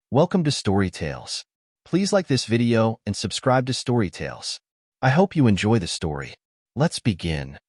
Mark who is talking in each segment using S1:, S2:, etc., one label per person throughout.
S1: Welcome to Story Tales. Please like this video and subscribe to Story Tales. I hope you enjoy the story. Let's begin.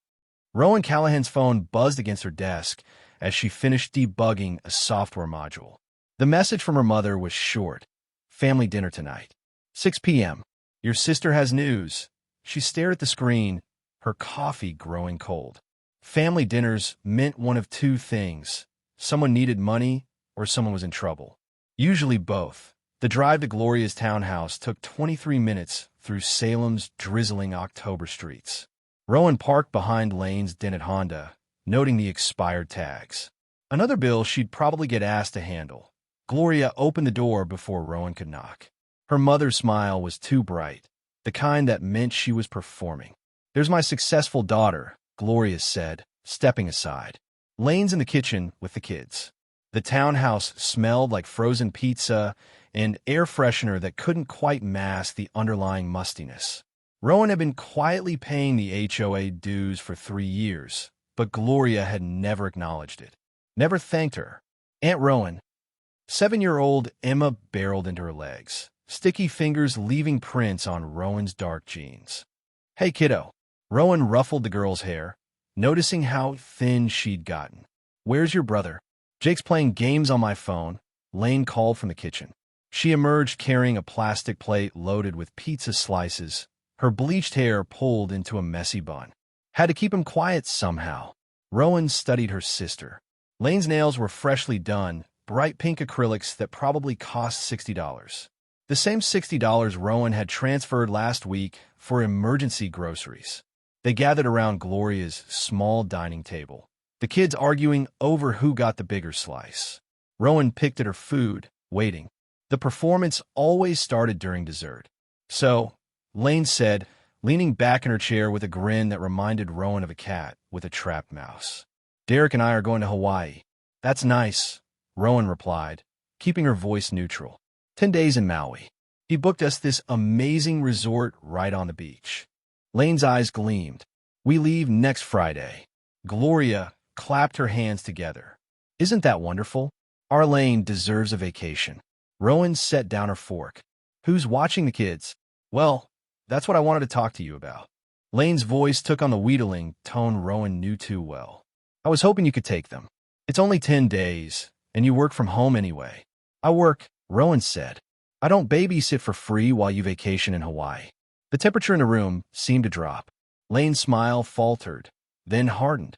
S1: Rowan Callahan's phone buzzed against her desk as she finished debugging a software module. The message from her mother was short. Family dinner tonight. 6 p.m. Your sister has news. She stared at the screen, her coffee growing cold. Family dinners meant one of two things. Someone needed money or someone was in trouble. Usually both. The drive to Gloria's townhouse took 23 minutes through Salem's drizzling October streets. Rowan parked behind Lane's dented Honda, noting the expired tags. Another bill she'd probably get asked to handle. Gloria opened the door before Rowan could knock. Her mother's smile was too bright, the kind that meant she was performing. "There's my successful daughter," Gloria said, stepping aside. Lane's in the kitchen with the kids. The townhouse smelled like frozen pizza and air freshener that couldn't quite mask the underlying mustiness. Rowan had been quietly paying the HOA dues for 3 years, but Gloria had never acknowledged it, never thanked her. "Aunt Rowan." 7-year-old Emma barreled into her legs, sticky fingers leaving prints on Rowan's dark jeans. "Hey, kiddo." Rowan ruffled the girl's hair, noticing how thin she'd gotten. "Where's your brother?" "Jake's playing games on my phone," Lane called from the kitchen. She emerged carrying a plastic plate loaded with pizza slices, her bleached hair pulled into a messy bun. Had to keep him quiet somehow. Rowan studied her sister. Lane's nails were freshly done, bright pink acrylics that probably cost $60. The same $60 Rowan had transferred last week for emergency groceries. They gathered around Gloria's small dining table, the kids arguing over who got the bigger slice. Rowan picked at her food, waiting. The performance always started during dessert. "So," Lane said, leaning back in her chair with a grin that reminded Rowan of a cat with a trapped mouse. "Derek and I are going to Hawaii." "That's nice," Rowan replied, keeping her voice neutral. 10 days in Maui. He booked us this amazing resort right on the beach. Lane's eyes gleamed. "We leave next Friday." Gloria clapped her hands together. "Isn't that wonderful? Our Lane deserves a vacation." Rowan set down her fork. "Who's watching the kids?" "Well, that's what I wanted to talk to you about." Lane's voice took on the wheedling tone Rowan knew too well. "I was hoping you could take them. It's only 10 days, and you work from home anyway." "I work," Rowan said. "I don't babysit for free while you vacation in Hawaii." The temperature in the room seemed to drop. Lane's smile faltered, then hardened.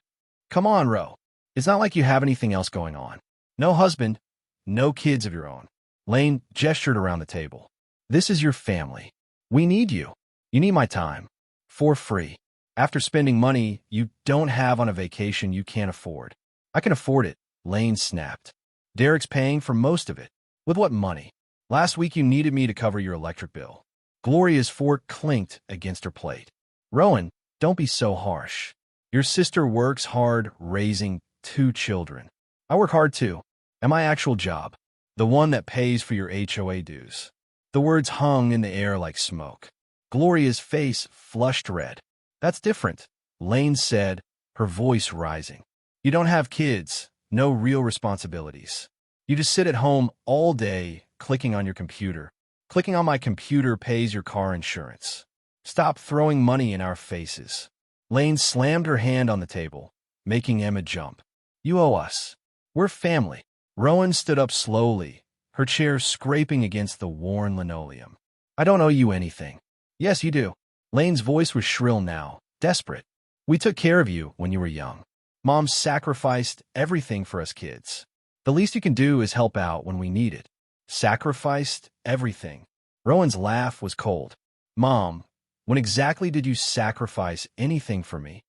S1: "Come on, Ro. It's not like you have anything else going on. No husband, no kids of your own." Lane gestured around the table. "This is your family. We need you. You need my time. For free. After spending money you don't have on a vacation you can't afford." "I can afford it," Lane snapped. "Derek's paying for most of it." "With what money? Last week you needed me to cover your electric bill." Gloria's fork clinked against her plate. "Rowan, don't be so harsh. Your sister works hard raising 2 children. I work hard too. And my actual job, the one that pays for your HOA dues." The words hung in the air like smoke. Gloria's face flushed red. "That's different," Lane said, her voice rising. "You don't have kids, no real responsibilities. You just sit at home all day clicking on your computer. Clicking on my computer pays your car insurance. Stop throwing money in our faces." Lane slammed her hand on the table, making Emma jump. "You owe us. We're family." Rowan stood up slowly, her chair scraping against the worn linoleum. "I don't owe you anything." "Yes, you do." Lane's voice was shrill now, desperate. "We took care of you when you were young. Mom sacrificed everything for us kids. The least you can do is help out when we need it." "Sacrificed everything." Rowan's laugh was cold. "Mom, when exactly did you sacrifice anything for me?"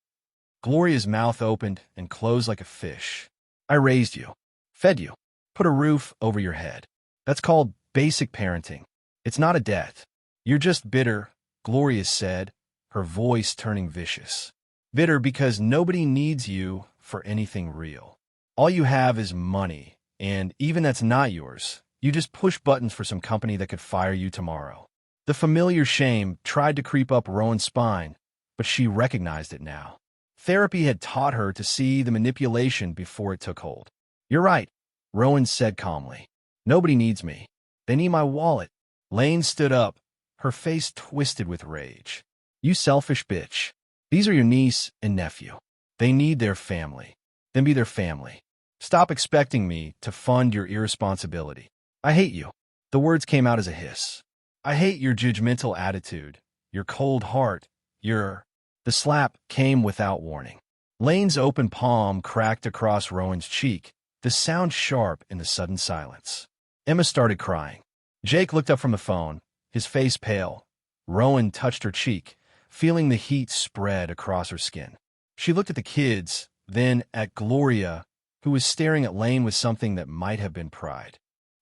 S1: Gloria's mouth opened and closed like a fish. "I raised you, fed you, put a roof over your head. That's called basic parenting. It's not a debt." "You're just bitter," Gloria said, her voice turning vicious. "Bitter because nobody needs you for anything real. All you have is money, and even that's not yours. You just push buttons for some company that could fire you tomorrow." The familiar shame tried to creep up Rowan's spine, but she recognized it now. Therapy had taught her to see the manipulation before it took hold. "You're right," Rowan said calmly. "Nobody needs me. They need my wallet. Lane stood up, her face twisted with rage. You selfish bitch. These are your niece and nephew. They need their family. Then be their family. Stop expecting me to fund your irresponsibility. I hate you. The words came out as a hiss. I hate your judgmental attitude, your cold heart, your... The slap came without warning. Lane's open palm cracked across Rowan's cheek, the sound sharp in the sudden silence. Emma started crying. Jake looked up from the phone, his face pale. Rowan touched her cheek, feeling the heat spread across her skin. She looked at the kids, then at Gloria, who was staring at Lane with something that might have been pride.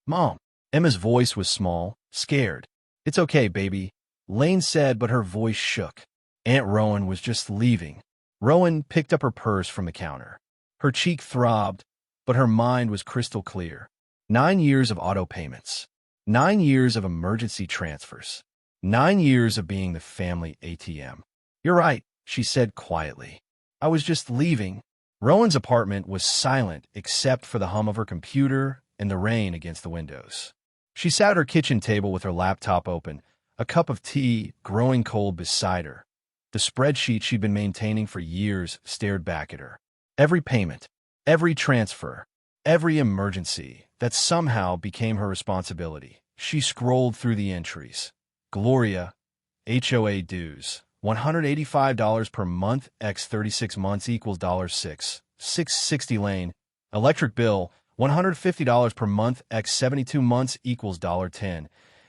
S1: Mom. Emma's voice was small, scared. It's okay, baby, Lane said, but her voice shook. Aunt Rowan was just leaving. Rowan picked up her purse from the counter. Her cheek throbbed, but her mind was crystal clear. 9 years of auto payments. 9 years of emergency transfers. 9 years of being the family ATM. You're right, she said quietly. I was just leaving. Rowan's apartment was silent except for the hum of her computer and the rain against the windows. She sat at her kitchen table with her laptop open, a cup of tea growing cold beside her. The spreadsheet she'd been maintaining for years stared back at her. Every payment, every transfer, every emergency that somehow became her responsibility. She scrolled through the entries. Gloria, HOA dues, $185 per month x 36 months equals $6. $660 Lane. Electric bill, $150 per month x 72 months equals $10.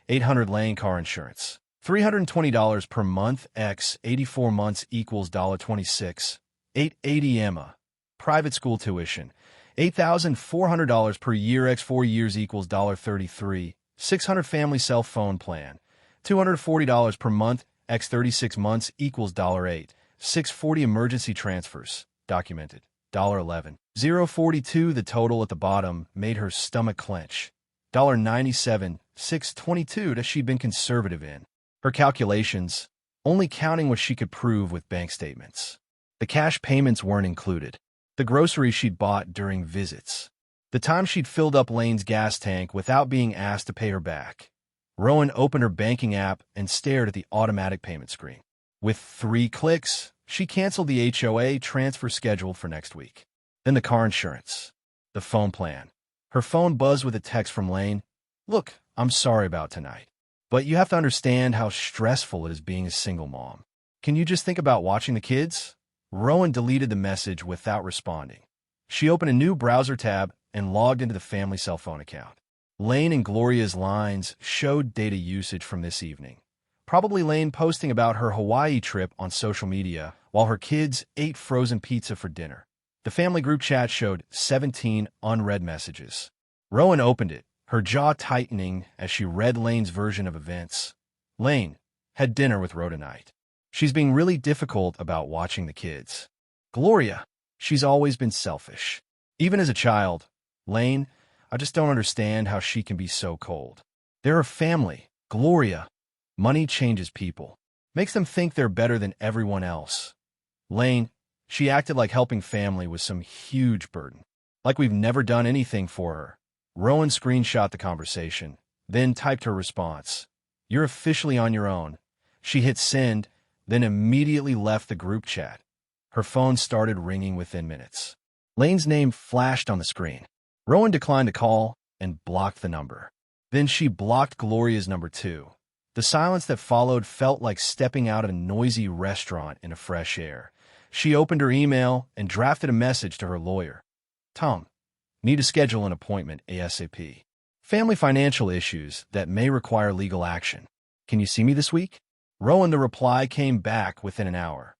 S1: $800 Lane. Car insurance, $320 per month x 84 months equals $26. $880 Emma. Private school tuition, $8,400 per year x 4 years equals $33. $600 family cell phone plan, $240 per month x 36 months equals $8. $640 emergency transfers, documented, $11. $042 The total at the bottom made her stomach clench. $97. $622 that she'd been conservative in. Her calculations, only counting what she could prove with bank statements. The cash payments weren't included. The groceries she'd bought during visits. The time she'd filled up Lane's gas tank without being asked to pay her back. Rowan opened her banking app and stared at the automatic payment screen. With 3 clicks, she canceled the HOA transfer scheduled for next week. Then the car insurance. The phone plan. Her phone buzzed with a text from Lane. Look, I'm sorry about tonight, but you have to understand how stressful it is being a single mom. Can you just think about watching the kids? Rowan deleted the message without responding. She opened a new browser tab and logged into the family cell phone account. Lane and Gloria's lines showed data usage from this evening. Probably Lane posting about her Hawaii trip on social media while her kids ate frozen pizza for dinner. The family group chat showed 17 unread messages. Rowan opened it, her jaw tightening as she read Lane's version of events. Lane had dinner with Rhoda tonight. She's being really difficult about watching the kids. Gloria, she's always been selfish. Even as a child. Lane, I just don't understand how she can be so cold. They're a family. Gloria, money changes people. Makes them think they're better than everyone else. Lane, she acted like helping family was some huge burden. Like we've never done anything for her. Rowan screenshot the conversation, then typed her response. You're officially on your own. She hit send, then immediately left the group chat. Her phone started ringing within minutes. Lane's name flashed on the screen. Rowan declined to call and blocked the number. Then she blocked Gloria's number too. The silence that followed felt like stepping out of a noisy restaurant in a fresh air. She opened her email and drafted a message to her lawyer. Tom, need to schedule an appointment ASAP. Family financial issues that may require legal action. Can you see me this week? Rowan, the reply came back within an hour.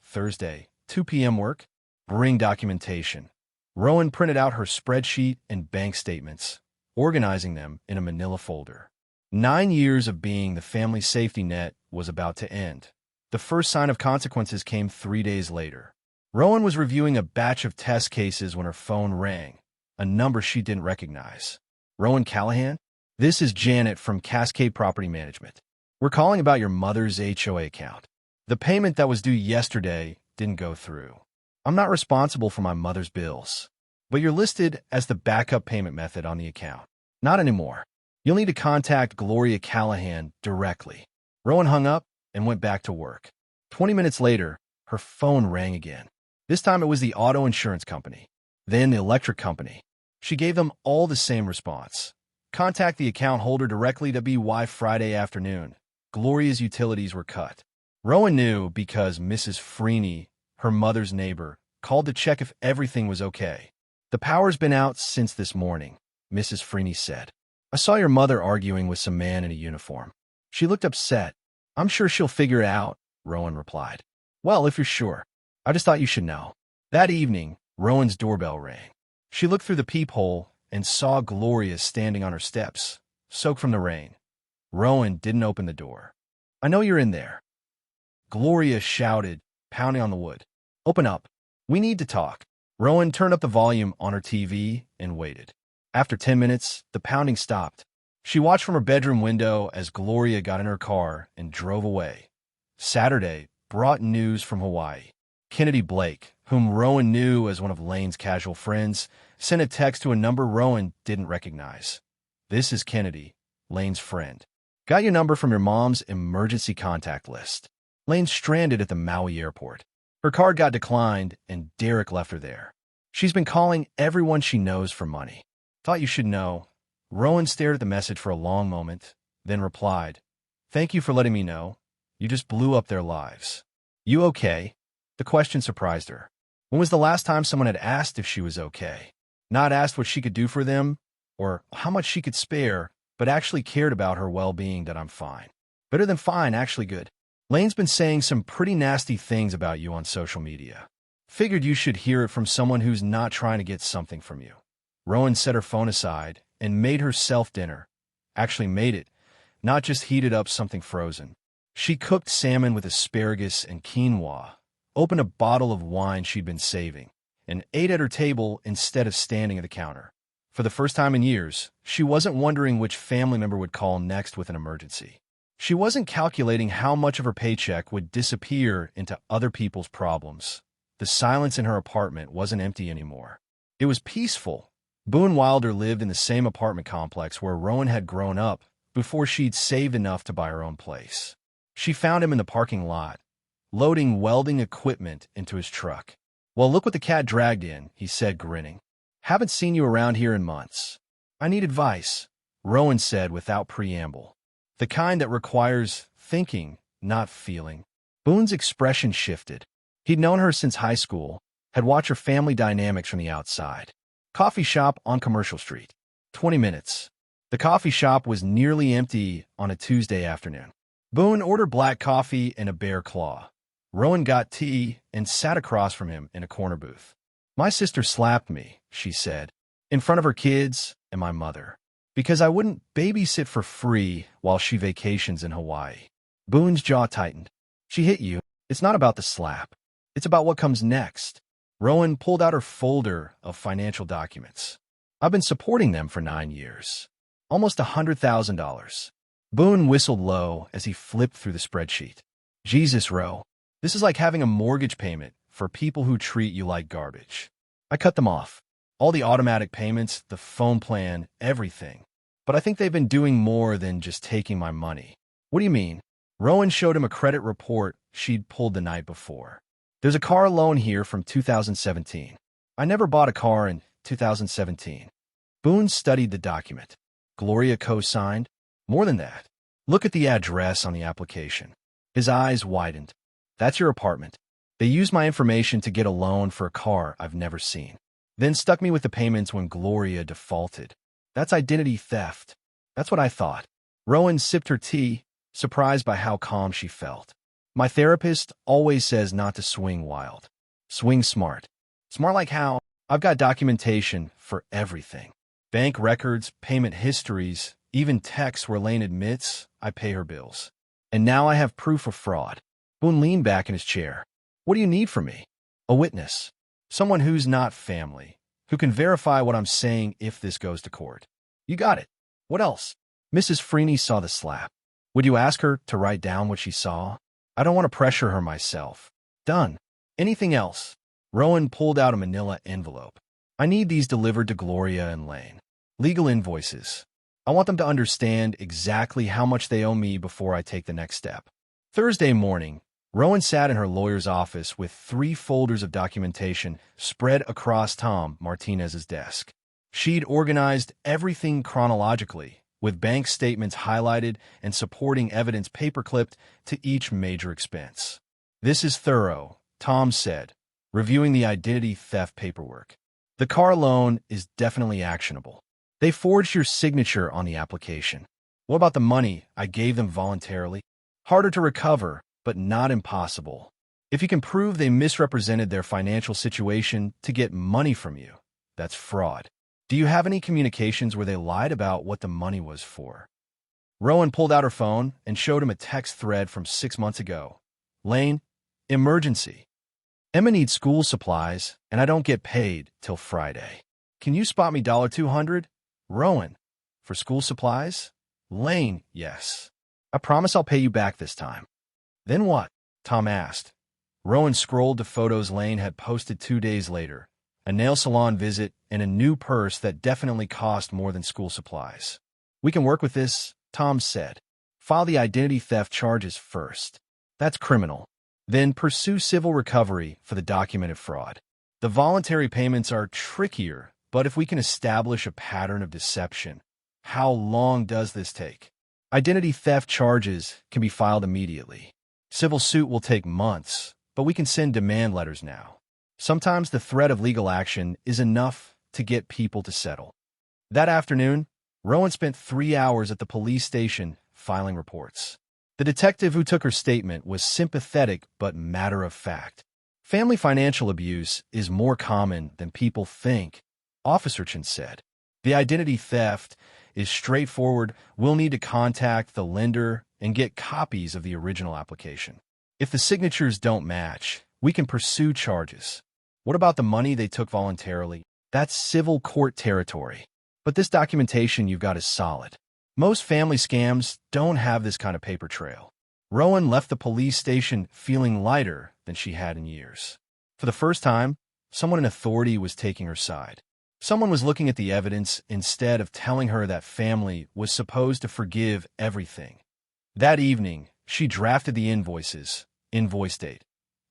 S1: Thursday, 2 p.m. work? Bring documentation. Rowan printed out her spreadsheet and bank statements, organizing them in a manila folder. 9 years of being the family safety net was about to end. The first sign of consequences came 3 days later. Rowan was reviewing a batch of test cases when her phone rang, a number she didn't recognize. Rowan Callahan? This is Janet from Cascade Property Management. We're calling about your mother's HOA account. The payment that was due yesterday didn't go through. I'm not responsible for my mother's bills, but you're listed as the backup payment method on the account. Not anymore. You'll need to contact Gloria Callahan directly. Rowan hung up and went back to work. 20 minutes later, her phone rang again. This time it was the auto insurance company, then the electric company. She gave them all the same response. Contact the account holder directly to by Friday afternoon. Gloria's utilities were cut. Rowan knew because Mrs. Freeney, her mother's neighbor, called to check if everything was okay. The power's been out since this morning, Mrs. Freeney said. I saw your mother arguing with some man in a uniform. She looked upset. I'm sure she'll figure it out, Rowan replied. Well, if you're sure. I just thought you should know. That evening, Rowan's doorbell rang. She looked through the peephole and saw Gloria standing on her steps, soaked from the rain. Rowan didn't open the door. I know you're in there. Gloria shouted, pounding on the wood. Open up. We need to talk. Rowan turned up the volume on her TV and waited. After 10 minutes, the pounding stopped. She watched from her bedroom window as Gloria got in her car and drove away. Saturday brought news from Hawaii. Kennedy Blake, whom Rowan knew as one of Lane's casual friends, sent a text to a number Rowan didn't recognize. This is Kennedy, Lane's friend. Got your number from your mom's emergency contact list. Lane's stranded at the Maui airport. Her card got declined, and Derek left her there. She's been calling everyone she knows for money. Thought you should know. Rowan stared at the message for a long moment, then replied, Thank you for letting me know. You just blew up their lives. You okay? The question surprised her. When was the last time someone had asked if she was okay? Not asked what she could do for them, or how much she could spare, but actually cared about her well-being. That I'm fine. Better than fine, actually good. Lane's been saying some pretty nasty things about you on social media. Figured you should hear it from someone who's not trying to get something from you. Rowan set her phone aside and made herself dinner. Actually made it, not just heated up something frozen. She cooked salmon with asparagus and quinoa, opened a bottle of wine she'd been saving, and ate at her table instead of standing at the counter. For the first time in years, she wasn't wondering which family member would call next with an emergency. She wasn't calculating how much of her paycheck would disappear into other people's problems. The silence in her apartment wasn't empty anymore. It was peaceful. Boone Wilder lived in the same apartment complex where Rowan had grown up before she'd saved enough to buy her own place. She found him in the parking lot, loading welding equipment into his truck. Well, look what the cat dragged in, he said, grinning. Haven't seen you around here in months. I need advice, Rowan said without preamble. The kind that requires thinking, not feeling. Boone's expression shifted. He'd known her since high school, had watched her family dynamics from the outside. Coffee shop on Commercial Street. 20 minutes. The coffee shop was nearly empty on a Tuesday afternoon. Boone ordered black coffee and a bear claw. Rowan got tea and sat across from him in a corner booth. My sister slapped me, she said, in front of her kids and my mother, because I wouldn't babysit for free while she vacations in Hawaii. Boone's jaw tightened. She hit you. It's not about the slap. It's about what comes next. Rowan pulled out her folder of financial documents. I've been supporting them for 9 years. Almost $100,000. Boone whistled low as he flipped through the spreadsheet. Jesus, Ro. This is like having a mortgage payment for people who treat you like garbage. I cut them off. All the automatic payments, the phone plan, everything. But I think they've been doing more than just taking my money. What do you mean? Rowan showed him a credit report she'd pulled the night before. There's a car loan here from 2017. I never bought a car in 2017. Boone studied the document. Gloria co-signed. More than that. Look at the address on the application. His eyes widened. That's your apartment. They used my information to get a loan for a car I've never seen. Then stuck me with the payments when Gloria defaulted. That's identity theft. That's what I thought. Rowan sipped her tea, surprised by how calm she felt. My therapist always says not to swing wild. Swing smart. Smart like how? I've got documentation for everything. Bank records, payment histories, even texts where Lane admits I pay her bills. And now I have proof of fraud. Boone leaned back in his chair. What do you need from me? A witness. Someone who's not family, who can verify what I'm saying if this goes to court. You got it. What else? Mrs. Freeney saw the slap. Would you ask her to write down what she saw? I don't want to pressure her myself. Done. Anything else? Rowan pulled out a manila envelope. I need these delivered to Gloria and Lane. Legal invoices. I want them to understand exactly how much they owe me before I take the next step. Thursday morning, Rowan sat in her lawyer's office with 3 folders of documentation spread across Tom Martinez's desk. She'd organized everything chronologically, with bank statements highlighted and supporting evidence paperclipped to each major expense. "This is thorough," Tom said, reviewing the identity theft paperwork. "The car loan is definitely actionable. They forged your signature on the application. What about the money I gave them voluntarily? Harder to recover, but not impossible. If you can prove they misrepresented their financial situation to get money from you, that's fraud. Do you have any communications where they lied about what the money was for?" Rowan pulled out her phone and showed him a text thread from 6 months ago. "Lane, emergency. Emma needs school supplies, and I don't get paid till Friday. Can you spot me $200? Rowan, for school supplies? Lane, yes. I promise I'll pay you back this time." "Then what?" Tom asked. Rowan scrolled to photos Lane had posted 2 days later, a nail salon visit, and a new purse that definitely cost more than school supplies. "We can work with this," Tom said. "File the identity theft charges first. That's criminal. Then pursue civil recovery for the documented fraud. The voluntary payments are trickier, but if we can establish a pattern of deception, how long does this take?" "Identity theft charges can be filed immediately. Civil suit will take months, but we can send demand letters now. Sometimes the threat of legal action is enough to get people to settle." That afternoon, Rowan spent 3 hours at the police station filing reports. The detective who took her statement was sympathetic but matter-of-fact. "Family financial abuse is more common than people think," Officer Chen said. "The identity theft is straightforward. We'll need to contact the lender and get copies of the original application. If the signatures don't match, we can pursue charges. What about the money they took voluntarily? That's civil court territory. But this documentation you've got is solid. Most family scams don't have this kind of paper trail." Rowan left the police station feeling lighter than she had in years. For the first time, someone in authority was taking her side. Someone was looking at the evidence instead of telling her that family was supposed to forgive everything. That evening, she drafted the invoices. Invoice date: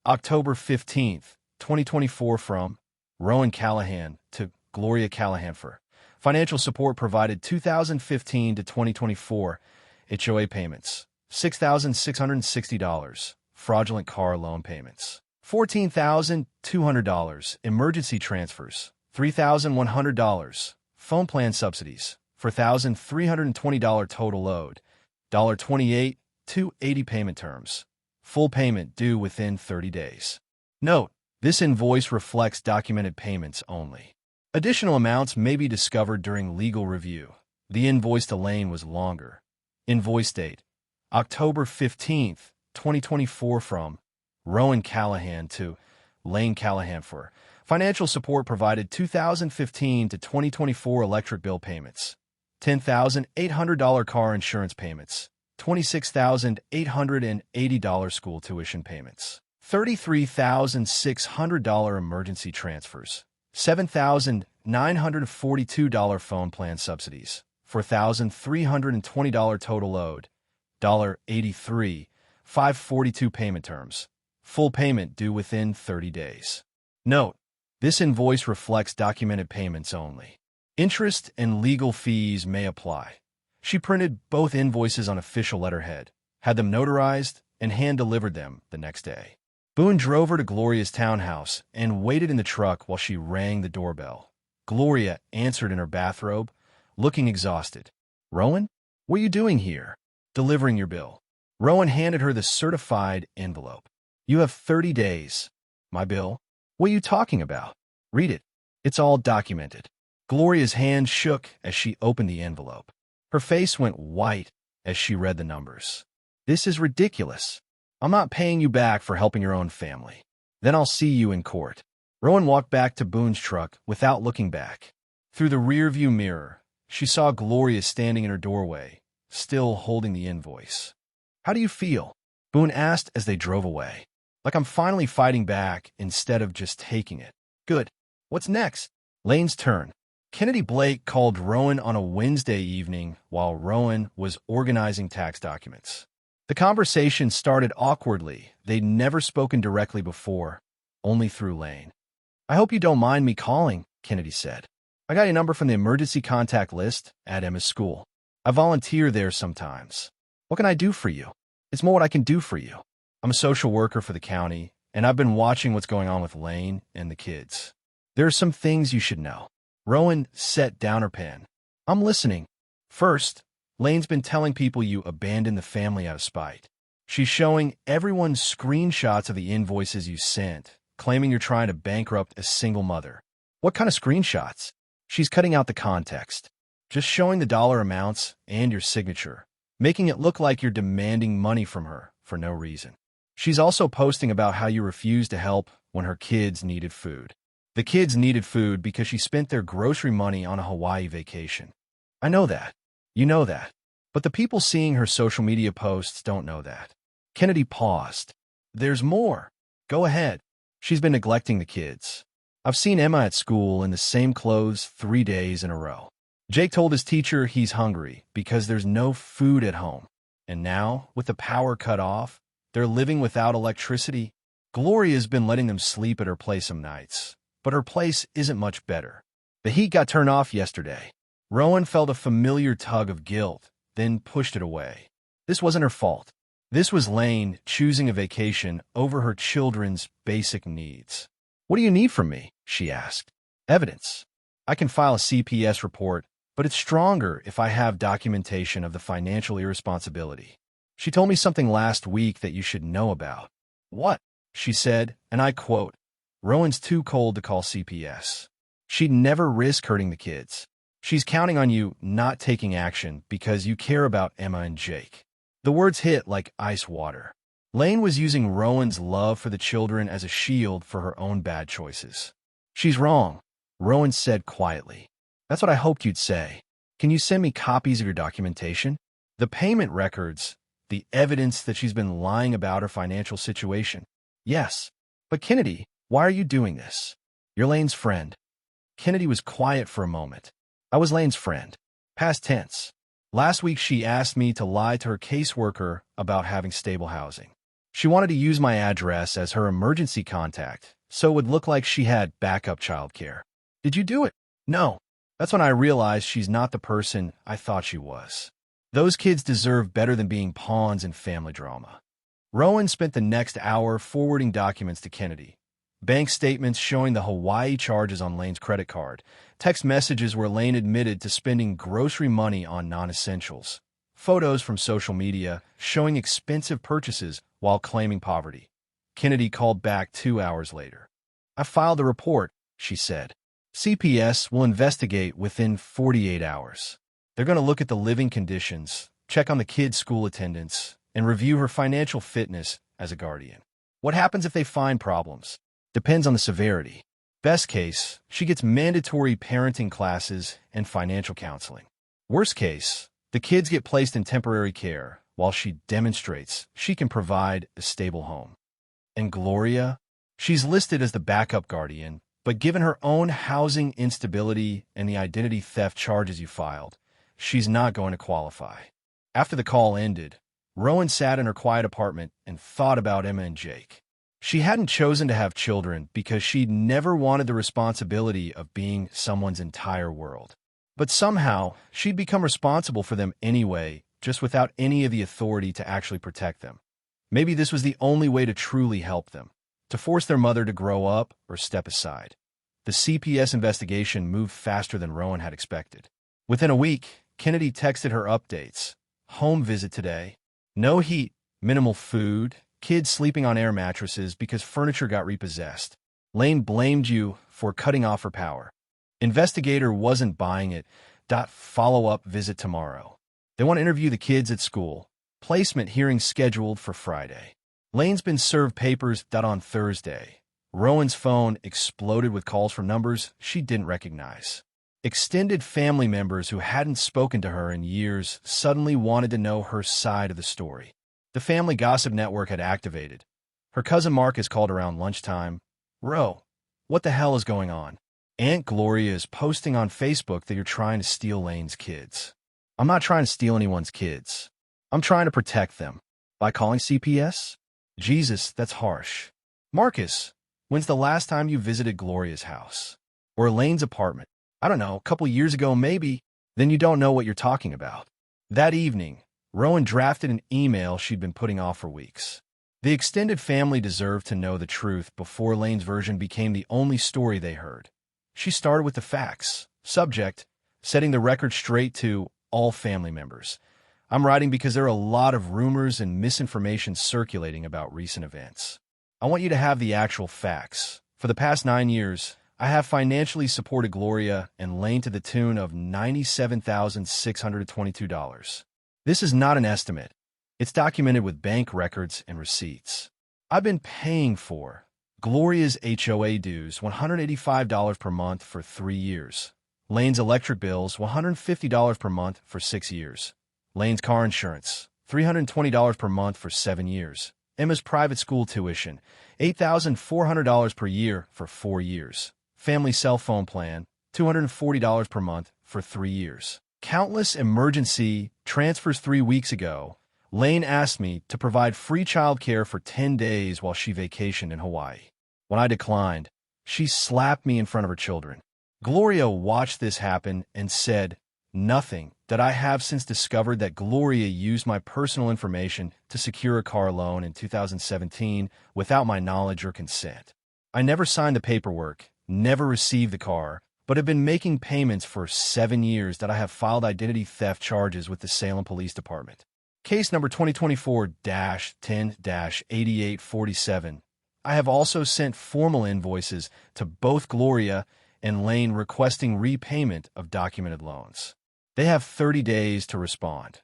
S1: October 15th, 2024 from Rowan Callahan to Gloria Callahan for financial support provided 2015 to 2024, HOA payments, $6,660, fraudulent car loan payments, $14,200, emergency transfers, $3,100, phone plan subsidies, $4,320 total load, $28, 280 payment terms, full payment due within 30 days. Note: this invoice reflects documented payments only. Additional amounts may be discovered during legal review. The invoice to Lane was longer. Invoice date: October 15th, 2024 from Rowan Callahan to Lane Callahan for financial support provided 2015 to 2024 electric bill payments, $10,800 car insurance payments, $26,880 school tuition payments, $33,600 emergency transfers, $7,942 phone plan subsidies, $4,320 total load, $83, 542 payment terms, full payment due within 30 days. Note: this invoice reflects documented payments only. Interest and legal fees may apply. She printed both invoices on official letterhead, had them notarized, and hand-delivered them the next day. Boone drove her to Gloria's townhouse and waited in the truck while she rang the doorbell. Gloria answered in her bathrobe, looking exhausted. "Rowan, what are you doing here?" "Delivering your bill." Rowan handed her the certified envelope. "You have 30 days. My bill? What are you talking about? Read it. It's all documented." Gloria's hand shook as she opened the envelope. Her face went white as she read the numbers. "This is ridiculous. I'm not paying you back for helping your own family. Then I'll see you in court." Rowan walked back to Boone's truck without looking back. Through the rearview mirror, she saw Gloria standing in her doorway, still holding the invoice. "How do you feel?" Boone asked as they drove away. "Like I'm finally fighting back instead of just taking it." "Good. What's next?" "Lane's turn. Kennedy Blake called Rowan on a Wednesday evening while Rowan was organizing tax documents. The conversation started awkwardly. They'd never spoken directly before, only through Lane. "I hope you don't mind me calling," Kennedy said. "I got your number from the emergency contact list at Emma's school. I volunteer there sometimes. What can I do for you?" "It's more what I can do for you. I'm a social worker for the county, and I've been watching what's going on with Lane and the kids. There are some things you should know." Rowan set down her pen. "I'm listening." "First, Lane's been telling people you abandoned the family out of spite. She's showing everyone screenshots of the invoices you sent, claiming you're trying to bankrupt a single mother." "What kind of screenshots?" "She's cutting out the context, just showing the dollar amounts and your signature, making it look like you're demanding money from her for no reason. She's also posting about how you refused to help when her kids needed food. The kids needed food because she spent their grocery money on a Hawaii vacation." "I know that. You know that. But the people seeing her social media posts don't know that." Kennedy paused. "There's more. Go ahead." "She's been neglecting the kids. I've seen Emma at school in the same clothes 3 days in a row. Jake told his teacher he's hungry because there's no food at home. And now, with the power cut off, they're living without electricity. Gloria's been letting them sleep at her place some nights, but her place isn't much better. The heat got turned off yesterday." Rowan felt a familiar tug of guilt, then pushed it away. This wasn't her fault. This was Lane choosing a vacation over her children's basic needs. "What do you need from me?" she asked. "Evidence. I can file a CPS report, but it's stronger if I have documentation of the financial irresponsibility. She told me something last week that you should know about." "What?" she said, and I quote, "Rowan's too cold to call CPS. She'd never risk hurting the kids. She's counting on you not taking action because you care about Emma and Jake." The words hit like ice water. Lane was using Rowan's love for the children as a shield for her own bad choices. "She's wrong," Rowan said quietly. "That's what I hoped you'd say. Can you send me copies of your documentation? The payment records, the evidence that she's been lying about her financial situation." "Yes. But Kennedy, why are you doing this? You're Lane's friend." Kennedy was quiet for a moment. "I was Lane's friend. Past tense. Last week she asked me to lie to her caseworker about having stable housing. She wanted to use my address as her emergency contact, so it would look like she had backup childcare." "Did you do it?" "No. That's when I realized she's not the person I thought she was. Those kids deserve better than being pawns in family drama." Rowan spent the next hour forwarding documents to Kennedy. Bank statements showing the Hawaii charges on Lane's credit card, text messages where Lane admitted to spending grocery money on non-essentials, photos from social media showing expensive purchases while claiming poverty. Kennedy called back 2 hours later. "I filed a report," she said. "CPS will investigate within 48 hours. They're going to look at the living conditions, check on the kids' school attendance, and review her financial fitness as a guardian. What happens if they find problems? Depends on the severity. Best case, she gets mandatory parenting classes and financial counseling. Worst case, the kids get placed in temporary care while she demonstrates she can provide a stable home." And Gloria? She's listed as the backup guardian, but given her own housing instability and the identity theft charges you filed, she's not going to qualify. After the call ended, Rowan sat in her quiet apartment and thought about Emma and Jake. She hadn't chosen to have children because she'd never wanted the responsibility of being someone's entire world. But somehow, she'd become responsible for them anyway, just without any of the authority to actually protect them. Maybe this was the only way to truly help them, to force their mother to grow up or step aside. The CPS investigation moved faster than Rowan had expected. Within a week, Kennedy texted her updates. "Home visit today. No heat, minimal food, kids sleeping on air mattresses because furniture got repossessed. Lane blamed you for cutting off her power. Investigator wasn't buying it. Follow-up visit tomorrow. They want to interview the kids at school. Placement hearing scheduled for Friday. Lane's been served papers. On Thursday." Rowan's phone exploded with calls from numbers she didn't recognize. Extended family members who hadn't spoken to her in years suddenly wanted to know her side of the story. The family gossip network had activated. Her cousin Marcus called around lunchtime. "Ro, what the hell is going on? Aunt Gloria is posting on Facebook that you're trying to steal Lane's kids. I'm not trying to steal anyone's kids. I'm trying to protect them. By calling CPS? Jesus, that's harsh. Marcus, when's the last time you visited Gloria's house? Or Lane's apartment? I don't know, a couple years ago maybe. Then you don't know what you're talking about. That evening, Rowan drafted an email she'd been putting off for weeks. The extended family deserved to know the truth before Lane's version became the only story they heard. She started with the facts. Subject, setting the record straight to all family members. I'm writing because there are a lot of rumors and misinformation circulating about recent events. I want you to have the actual facts. For the past 9 years, I have financially supported Gloria and Lane to the tune of $97,622. This is not an estimate. It's documented with bank records and receipts. I've been paying for Gloria's HOA dues, $185 per month for 3 years. Lane's electric bills, $150 per month for 6 years. Lane's car insurance, $320 per month for 7 years. Emma's private school tuition, $8,400 per year for 4 years. Family cell phone plan, $240 per month for 3 years. Countless emergency transfers 3 weeks ago. Lane asked me to provide free childcare for 10 days while she vacationed in Hawaii. When I declined, she slapped me in front of her children. Gloria watched this happen and said nothing that I have since discovered that Gloria used my personal information to secure a car loan in 2017 without my knowledge or consent. I never signed the paperwork, never received the car, but have been making payments for 7 years that I have filed identity theft charges with the Salem Police Department. Case number 2024-10-8847. I have also sent formal invoices to both Gloria and Lane requesting repayment of documented loans. They have 30 days to respond.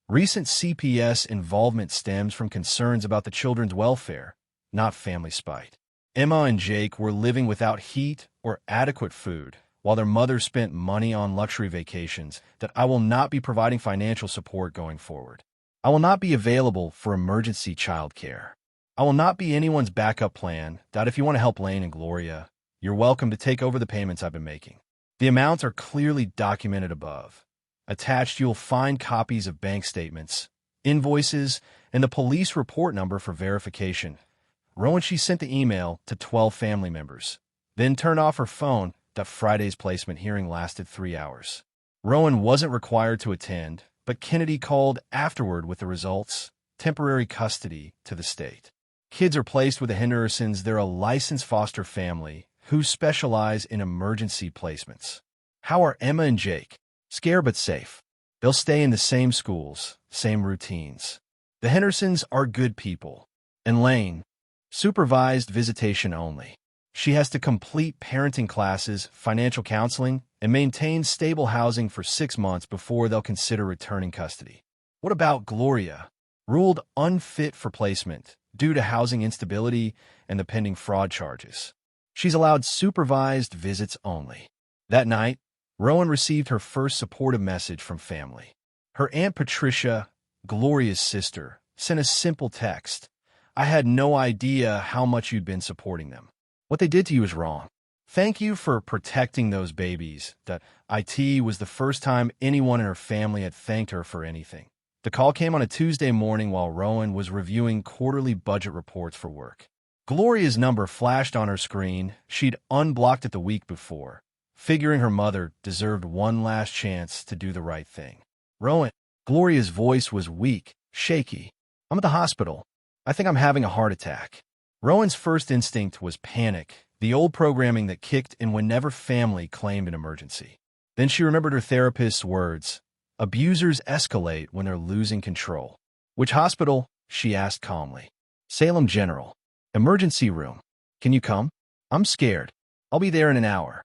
S1: Recent CPS involvement stems from concerns about the children's welfare, not family spite. Emma and Jake were living without heat or adequate food, while their mother spent money on luxury vacations that I will not be providing financial support going forward. I will not be available for emergency child care. I will not be anyone's backup plan. If you want to help Lane and Gloria, you're welcome to take over the payments I've been making. The amounts are clearly documented above. Attached, you'll find copies of bank statements, invoices, and the police report number for verification. Rowan, she sent the email to 12 family members, then turned off her phone. That Friday's placement hearing lasted 3 hours. Rowan wasn't required to attend, but Kennedy called afterward with the results: temporary custody to the state. Kids are placed with the Hendersons. They're a licensed foster family who specialize in emergency placements. How are Emma and Jake? Scared but safe. They'll stay in the same schools, same routines. The Hendersons are good people. And Lane, supervised visitation only. She has to complete parenting classes, financial counseling, and maintain stable housing for 6 months before they'll consider returning custody. What about Gloria? Ruled unfit for placement due to housing instability and the pending fraud charges. She's allowed supervised visits only. That night, Rowan received her first supportive message from family. Her Aunt Patricia, Gloria's sister, sent a simple text: I had no idea how much you'd been supporting them. What they did to you is wrong. Thank you for protecting those babies. It was the first time anyone in her family had thanked her for anything. The call came on a Tuesday morning while Rowan was reviewing quarterly budget reports for work. Gloria's number flashed on her screen. She'd unblocked it the week before, figuring her mother deserved one last chance to do the right thing. Rowan, Gloria's voice was weak, shaky. I'm at the hospital. I think I'm having a heart attack. Rowan's first instinct was panic, the old programming that kicked in whenever family claimed an emergency. Then she remembered her therapist's words: abusers escalate when they're losing control. Which hospital? She asked calmly. Salem General. Emergency room. Can you come? I'm scared. I'll be there in an hour.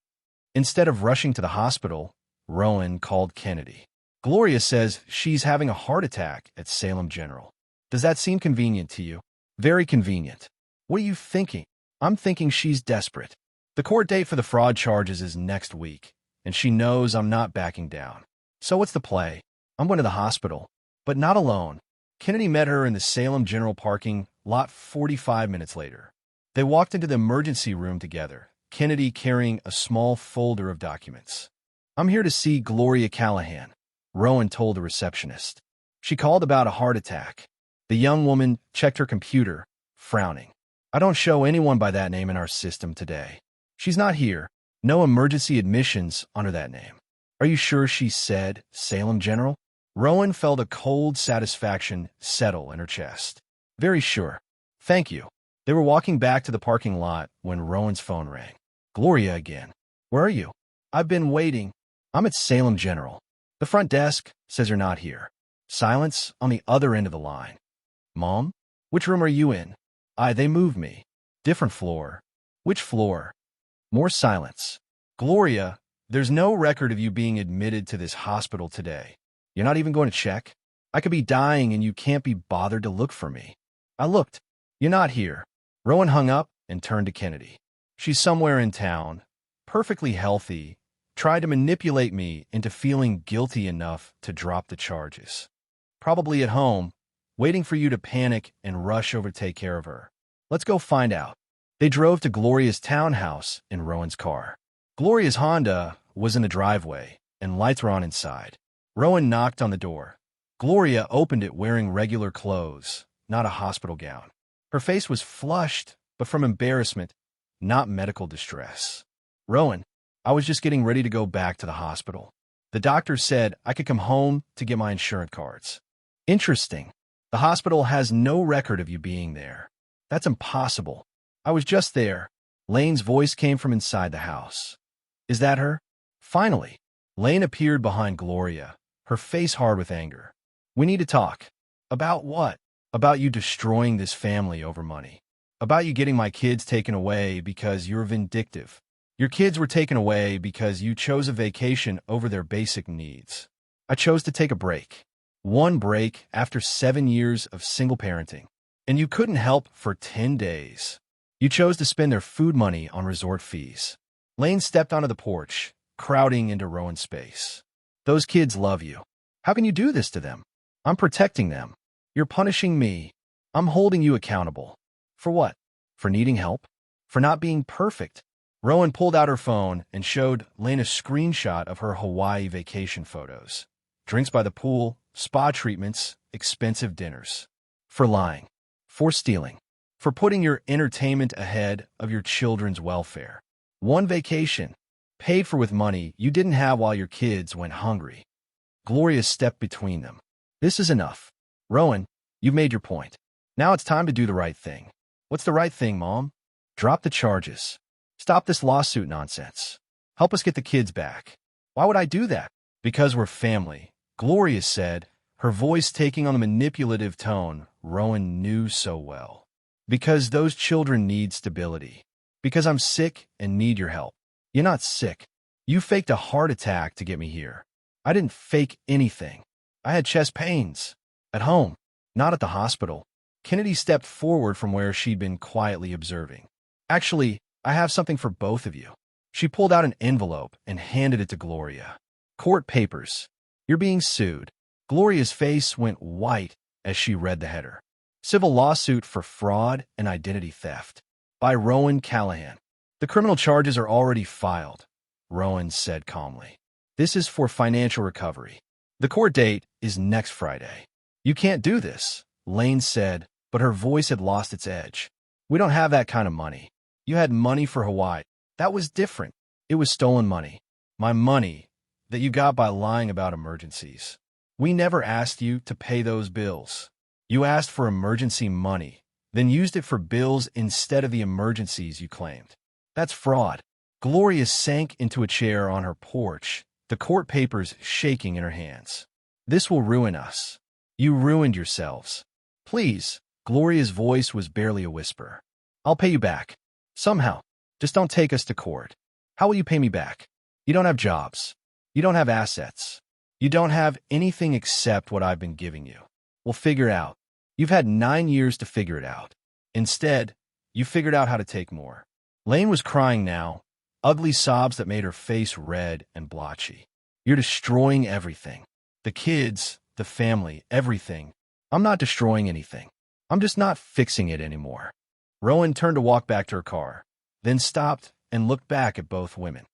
S1: Instead of rushing to the hospital, Rowan called Kennedy. Gloria says she's having a heart attack at Salem General. Does that seem convenient to you? Very convenient. What are you thinking? I'm thinking she's desperate. The court date for the fraud charges is next week, and she knows I'm not backing down. So what's the play? I'm going to the hospital, but not alone. Kennedy met her in the Salem General parking lot 45 minutes later. They walked into the emergency room together, Kennedy carrying a small folder of documents. "I'm here to see Gloria Callahan," Rowan told the receptionist. "She called about a heart attack." The young woman checked her computer, frowning. "I don't show anyone by that name in our system today. She's not here. No emergency admissions under that name." "Are you sure she said Salem General?" Rowan felt a cold satisfaction settle in her chest. "Very sure. Thank you." They were walking back to the parking lot when Rowan's phone rang. "Gloria again. Where are you?" "I've been waiting. I'm at Salem General. The front desk says you're not here." Silence on the other end of the line. "Mom? Which room are you in?" They moved me. Different floor." "Which floor?" More silence. "Gloria, there's no record of you being admitted to this hospital today. You're not even going to check? I could be dying and you can't be bothered to look for me." "I looked. You're not here." Rowan hung up and turned to Kennedy. "She's somewhere in town, perfectly healthy, tried to manipulate me into feeling guilty enough to drop the charges. Probably at home, waiting for you to panic and rush over to take care of her. Let's go find out." They drove to Gloria's townhouse in Rowan's car. Gloria's Honda was in the driveway, and lights were on inside. Rowan knocked on the door. Gloria opened it wearing regular clothes, not a hospital gown. Her face was flushed, but from embarrassment, not medical distress. "Rowan, I was just getting ready to go back to the hospital. The doctor said I could come home to get my insurance cards." "Interesting. The hospital has no record of you being there." "That's impossible. I was just there." Lane's voice came from inside the house. "Is that her?" Finally, Lane appeared behind Gloria, her face hard with anger. "We need to talk." "About what?" "About you destroying this family over money. About you getting my kids taken away because you're vindictive. Your kids were taken away because you chose a vacation over their basic needs. I chose to take a break. One break after 7 years of single parenting. And you couldn't help for 10 days. You chose to spend their food money on resort fees." Lane stepped onto the porch, crowding into Rowan's space. "Those kids love you. How can you do this to them?" "I'm protecting them. You're punishing me. I'm holding you accountable." "For what?" "For needing help. For not being perfect." Rowan pulled out her phone and showed Lane a screenshot of her Hawaii vacation photos. Drinks by the pool, spa treatments, expensive dinners. "For lying. For stealing. For putting your entertainment ahead of your children's welfare. One vacation, paid for with money you didn't have while your kids went hungry." Gloria stepped between them. "This is enough. Rowan, you've made your point. Now it's time to do the right thing." "What's the right thing, Mom?" "Drop the charges. Stop this lawsuit nonsense. Help us get the kids back." "Why would I do that?" "Because we're family," Gloria said, her voice taking on the manipulative tone Rowan knew so well. "Because those children need stability. Because I'm sick and need your help." "You're not sick. You faked a heart attack to get me here." "I didn't fake anything. I had chest pains. At home, not at the hospital." Kennedy stepped forward from where she'd been quietly observing. "Actually, I have something for both of you." She pulled out an envelope and handed it to Gloria. "Court papers. You're being sued." Gloria's face went white as she read the header. "Civil lawsuit for fraud and identity theft. By Rowan Callahan." "The criminal charges are already filed," Rowan said calmly. "This is for financial recovery. The court date is next Friday." "You can't do this," Lane said, but her voice had lost its edge. "We don't have that kind of money. You had money for Hawaii. That was different. It was stolen money. My money that you got by lying about emergencies. We never asked you to pay those bills. You asked for emergency money, then used it for bills instead of the emergencies you claimed. That's fraud." Gloria sank into a chair on her porch, the court papers shaking in her hands. "This will ruin us. You ruined yourselves." "Please," Gloria's voice was barely a whisper. "I'll pay you back. Somehow. Just don't take us to court." "How will you pay me back? You don't have jobs. You don't have assets. You don't have anything except what I've been giving you. We'll figure it out. You've had 9 years to figure it out. Instead, you figured out how to take more." Lane was crying now, ugly sobs that made her face red and blotchy. "You're destroying everything. The kids, the family, everything. I'm not destroying anything. I'm just not fixing it anymore." Rowan turned to walk back to her car, then stopped and looked back at both women.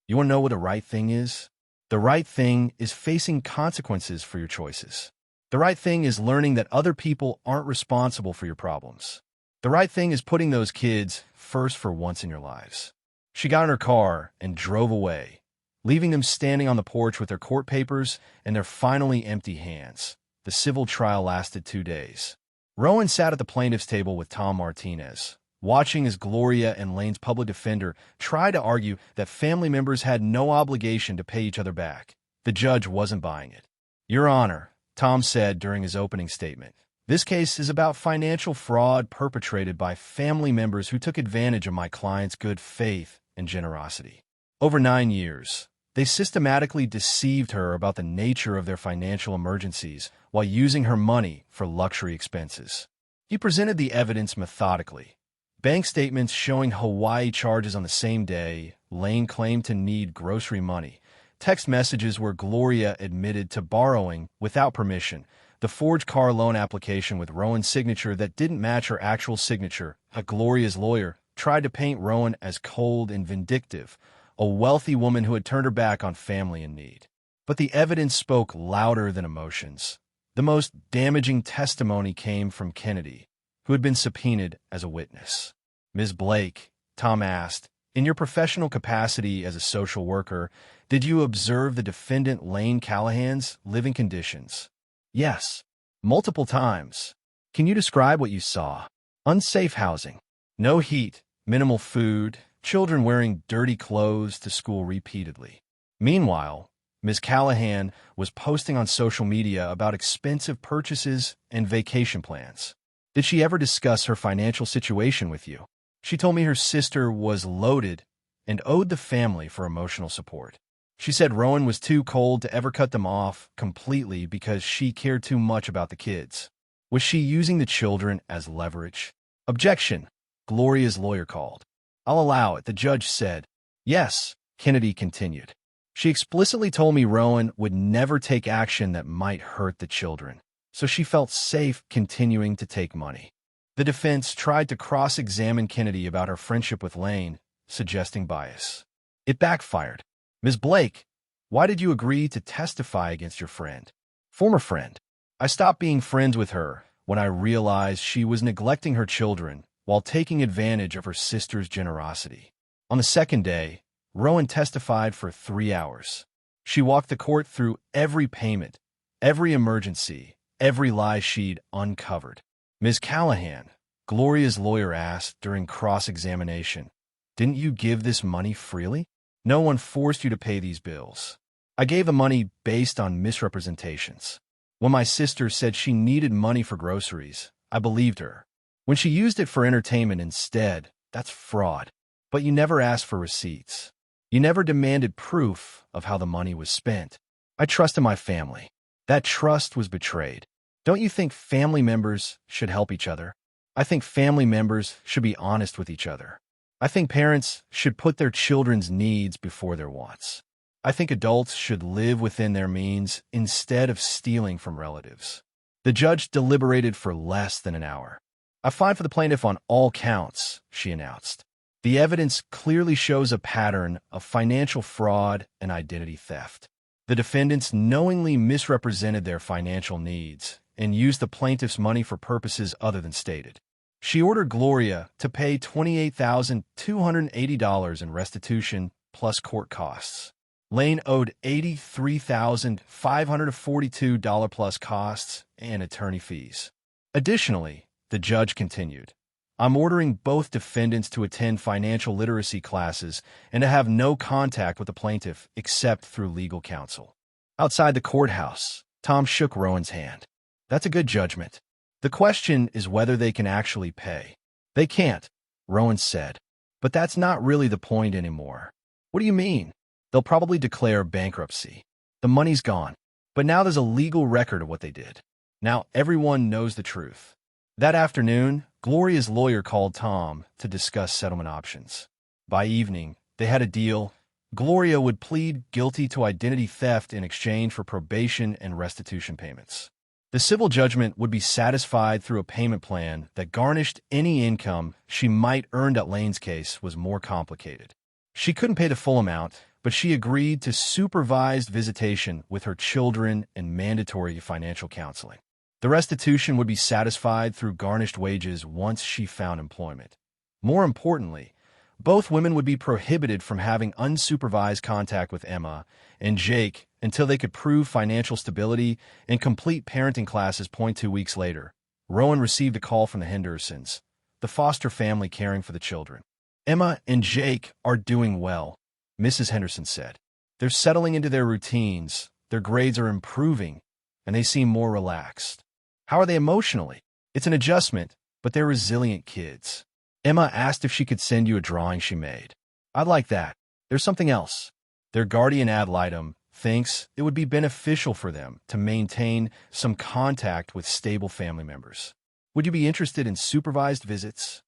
S1: You want to know what the right thing is? The right thing is facing consequences for your choices. The right thing is learning that other people aren't responsible for your problems. The right thing is putting those kids first for once in your lives. She got in her car and drove away, leaving them standing on the porch with their court papers and their finally empty hands. The civil trial lasted 2 days. Rowan sat at the plaintiff's table with Tom Martinez, watching as Gloria and Lane's public defender tried to argue that family members had no obligation to pay each other back. The judge wasn't buying it. "Your Honor," Tom said during his opening statement, "this case is about financial fraud perpetrated by family members who took advantage of my client's good faith and generosity. Over 9 years, they systematically deceived her about the nature of their financial emergencies while using her money for luxury expenses." He presented the evidence methodically. Bank statements showing Hawaii charges on the same day Lane claimed to need grocery money, text messages where Gloria admitted to borrowing without permission, the forged car loan application with Rowan's signature that didn't match her actual signature. Gloria's lawyer tried to paint Rowan as cold and vindictive, a wealthy woman who had turned her back on family in need. But the evidence spoke louder than emotions. The most damaging testimony came from Kennedy, who had been subpoenaed as a witness. "Ms. Blake," Tom asked, "in your professional capacity as a social worker, did you observe the defendant Lane Callahan's living conditions?" "Yes, multiple times." "Can you describe what you saw?" "Unsafe housing. No heat, minimal food, children wearing dirty clothes to school repeatedly." Meanwhile, Ms. Callahan was posting on social media about expensive purchases and vacation plans. "Did she ever discuss her financial situation with you?" "She told me her sister was loaded and owed the family for emotional support. She said Rowan was too cold to ever cut them off completely because she cared too much about the kids." "Was she using the children as leverage?" "Objection," Gloria's lawyer called. "I'll allow it," the judge said. "Yes," Kennedy continued. "She explicitly told me Rowan would never take action that might hurt the children, so she felt safe continuing to take money." The defense tried to cross-examine Kennedy about her friendship with Lane, suggesting bias. It backfired. "Ms. Blake, why did you agree to testify against your friend?" "Former friend. I stopped being friends with her when I realized she was neglecting her children while taking advantage of her sister's generosity." On the second day, Rowan testified for 3 hours. She walked the court through every payment, every emergency, every lie she'd uncovered. "Ms. Callahan," Gloria's lawyer asked during cross-examination, "didn't you give this money freely?" "No one forced you to pay these bills. I gave the money based on misrepresentations. When my sister said she needed money for groceries, I believed her. When she used it for entertainment instead, that's fraud. But you never asked for receipts. You never demanded proof of how the money was spent. I trusted my family. That trust was betrayed. Don't you think family members should help each other? I think family members should be honest with each other. I think parents should put their children's needs before their wants. I think adults should live within their means instead of stealing from relatives." The judge deliberated for less than an hour. "I find for the plaintiff on all counts," she announced. "The evidence clearly shows a pattern of financial fraud and identity theft. The defendants knowingly misrepresented their financial needs and used the plaintiff's money for purposes other than stated." She ordered Gloria to pay $28,280 in restitution plus court costs. Lane owed $83,542 plus costs and attorney fees. Additionally, the judge continued, "I'm ordering both defendants to attend financial literacy classes and to have no contact with the plaintiff except through legal counsel." Outside the courthouse, Tom shook Rowan's hand. "That's a good judgment. The question is whether they can actually pay." "They can't," Rowan said. "But that's not really the point anymore." "What do you mean?" "They'll probably declare bankruptcy. The money's gone. But now there's a legal record of what they did. Now everyone knows the truth." That afternoon, Gloria's lawyer called Tom to discuss settlement options. By evening, they had a deal. Gloria would plead guilty to identity theft in exchange for probation and restitution payments. The civil judgment would be satisfied through a payment plan that garnished any income she might earn. Lane's case was more complicated. She couldn't pay the full amount, but she agreed to supervised visitation with her children and mandatory financial counseling. The restitution would be satisfied through garnished wages once she found employment. More importantly, both women would be prohibited from having unsupervised contact with Emma and Jake until they could prove financial stability and complete parenting classes. 2 weeks later, Rowan received a call from the Hendersons, the foster family caring for the children. Emma and Jake are doing well, Mrs. Henderson said. They're settling into their routines, their grades are improving, and they seem more relaxed. How are they emotionally? It's an adjustment, but they're resilient kids. Emma asked if she could send you a drawing she made. I'd like that. There's something else. Their guardian ad litem thinks it would be beneficial for them to maintain some contact with stable family members. Would you be interested in supervised visits?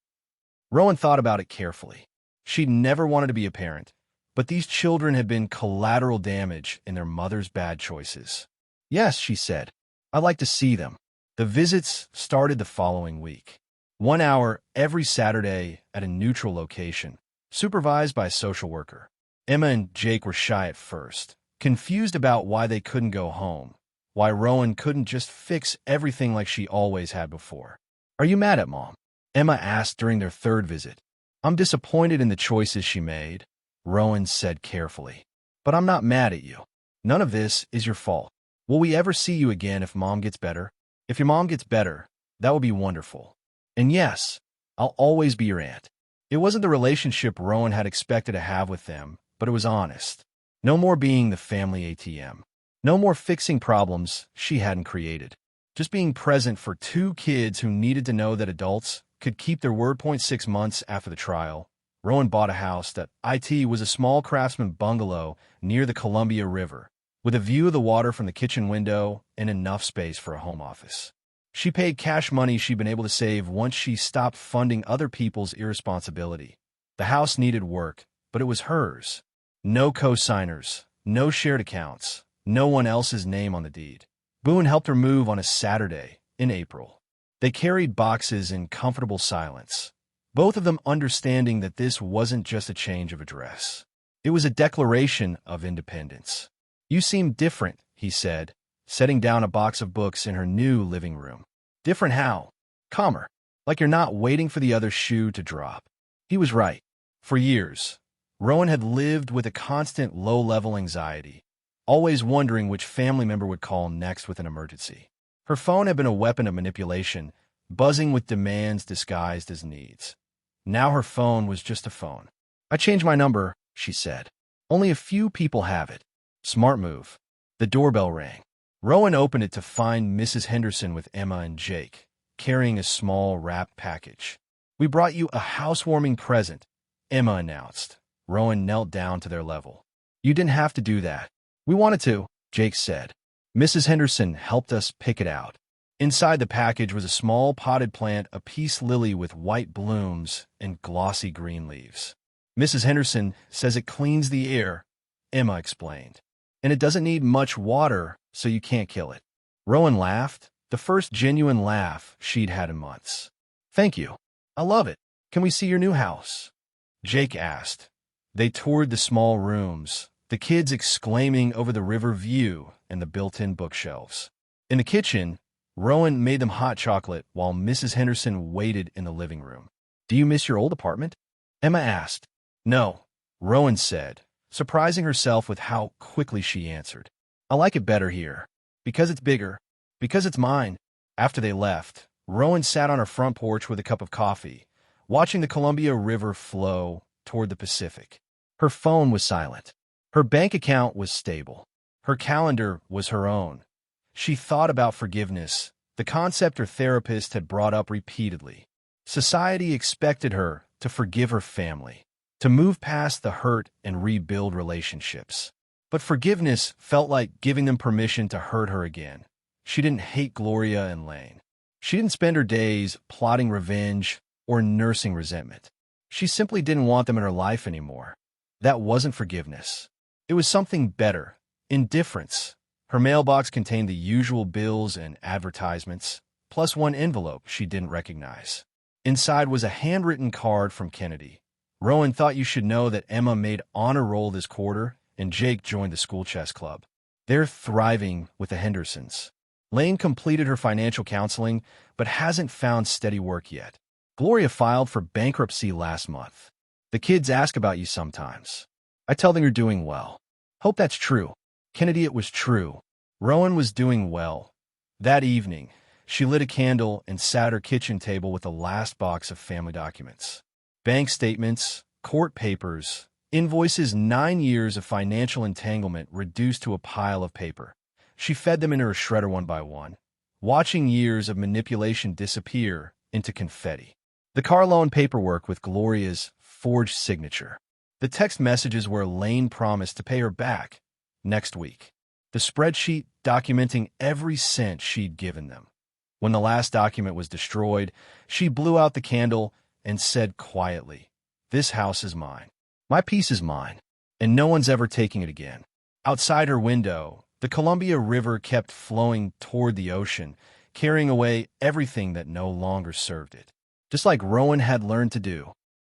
S1: Rowan thought about it carefully. She'd never wanted to be a parent, but these children had been collateral damage in their mother's bad choices. Yes, she said. I'd like to see them. The visits started the following week. 1 hour every Saturday at a neutral location, supervised by a social worker. Emma and Jake were shy at first, confused about why they couldn't go home, why Rowan couldn't just fix everything like she always had before. Are you mad at Mom? Emma asked during their third visit. I'm disappointed in the choices she made, Rowan said carefully. But I'm not mad at you. None of this is your fault. Will we ever see you again if Mom gets better? If your mom gets better, that would be wonderful. And yes, I'll always be your aunt. It wasn't the relationship Rowan had expected to have with them, but it was honest. No more being the family ATM. No more fixing problems she hadn't created. Just being present for 2 kids who needed to know that adults could keep their word. 6 months after the trial, Rowan bought a house that was a small craftsman bungalow near the Columbia River, with a view of the water from the kitchen window and enough space for a home office. She paid cash money she'd been able to save once she stopped funding other people's irresponsibility. The house needed work, but it was hers. No co-signers, no shared accounts, no one else's name on the deed. Boone helped her move on a Saturday in April. They carried boxes in comfortable silence, both of them understanding that this wasn't just a change of address. It was a declaration of independence. You seem different, he said, setting down a box of books in her new living room. Different how? Calmer, like you're not waiting for the other shoe to drop. He was right. For years, Rowan had lived with a constant low-level anxiety, always wondering which family member would call next with an emergency. Her phone had been a weapon of manipulation, buzzing with demands disguised as needs. Now her phone was just a phone. I changed my number, she said. Only a few people have it. Smart move. The doorbell rang. Rowan opened it to find Mrs. Henderson with Emma and Jake, carrying a small wrapped package. We brought you a housewarming present, Emma announced. Rowan knelt down to their level. You didn't have to do that. We wanted to, Jake said. Mrs. Henderson helped us pick it out. Inside the package was a small potted plant, a peace lily with white blooms and glossy green leaves. Mrs. Henderson says it cleans the air, Emma explained. And it doesn't need much water, so you can't kill it. Rowan laughed, the first genuine laugh she'd had in months. Thank you. I love it. Can we see your new house? Jake asked. They toured the small rooms, the kids exclaiming over the river view and the built-in bookshelves. In the kitchen, Rowan made them hot chocolate while Mrs. Henderson waited in the living room. Do you miss your old apartment? Emma asked. No, Rowan said, surprising herself with how quickly she answered. I like it better here. Because it's bigger. Because it's mine. After they left, Rowan sat on her front porch with a cup of coffee, watching the Columbia River flow toward the Pacific. Her phone was silent. Her bank account was stable. Her calendar was her own. She thought about forgiveness, the concept her therapist had brought up repeatedly. Society expected her to forgive her family, to move past the hurt and rebuild relationships. But forgiveness felt like giving them permission to hurt her again. She didn't hate Gloria and Lane. She didn't spend her days plotting revenge or nursing resentment. She simply didn't want them in her life anymore. That wasn't forgiveness. It was something better, indifference. Her mailbox contained the usual bills and advertisements, plus one envelope she didn't recognize. Inside was a handwritten card from Kennedy. Rowan thought you should know that Emma made honor roll this quarter, and Jake joined the school chess club. They're thriving with the Hendersons. Lane completed her financial counseling, but hasn't found steady work yet. Gloria filed for bankruptcy last month. The kids ask about you sometimes. I tell them you're doing well. Hope that's true. Kennedy, it was true. Rowan was doing well. That evening, she lit a candle and sat at her kitchen table with the last box of family documents. Bank statements, court papers, invoices, 9 years of financial entanglement reduced to a pile of paper. She fed them into her shredder one by one, watching years of manipulation disappear into confetti. The car loan paperwork with Gloria's forged signature. The text messages where Lane promised to pay her back next week. The spreadsheet documenting every cent she'd given them. When the last document was destroyed, she blew out the candle and said quietly, "This house is mine. My piece is mine, and no one's ever taking it again." Outside her window, the Columbia River kept flowing toward the ocean, carrying away everything that no longer served it. Just like Rowan had learned to do.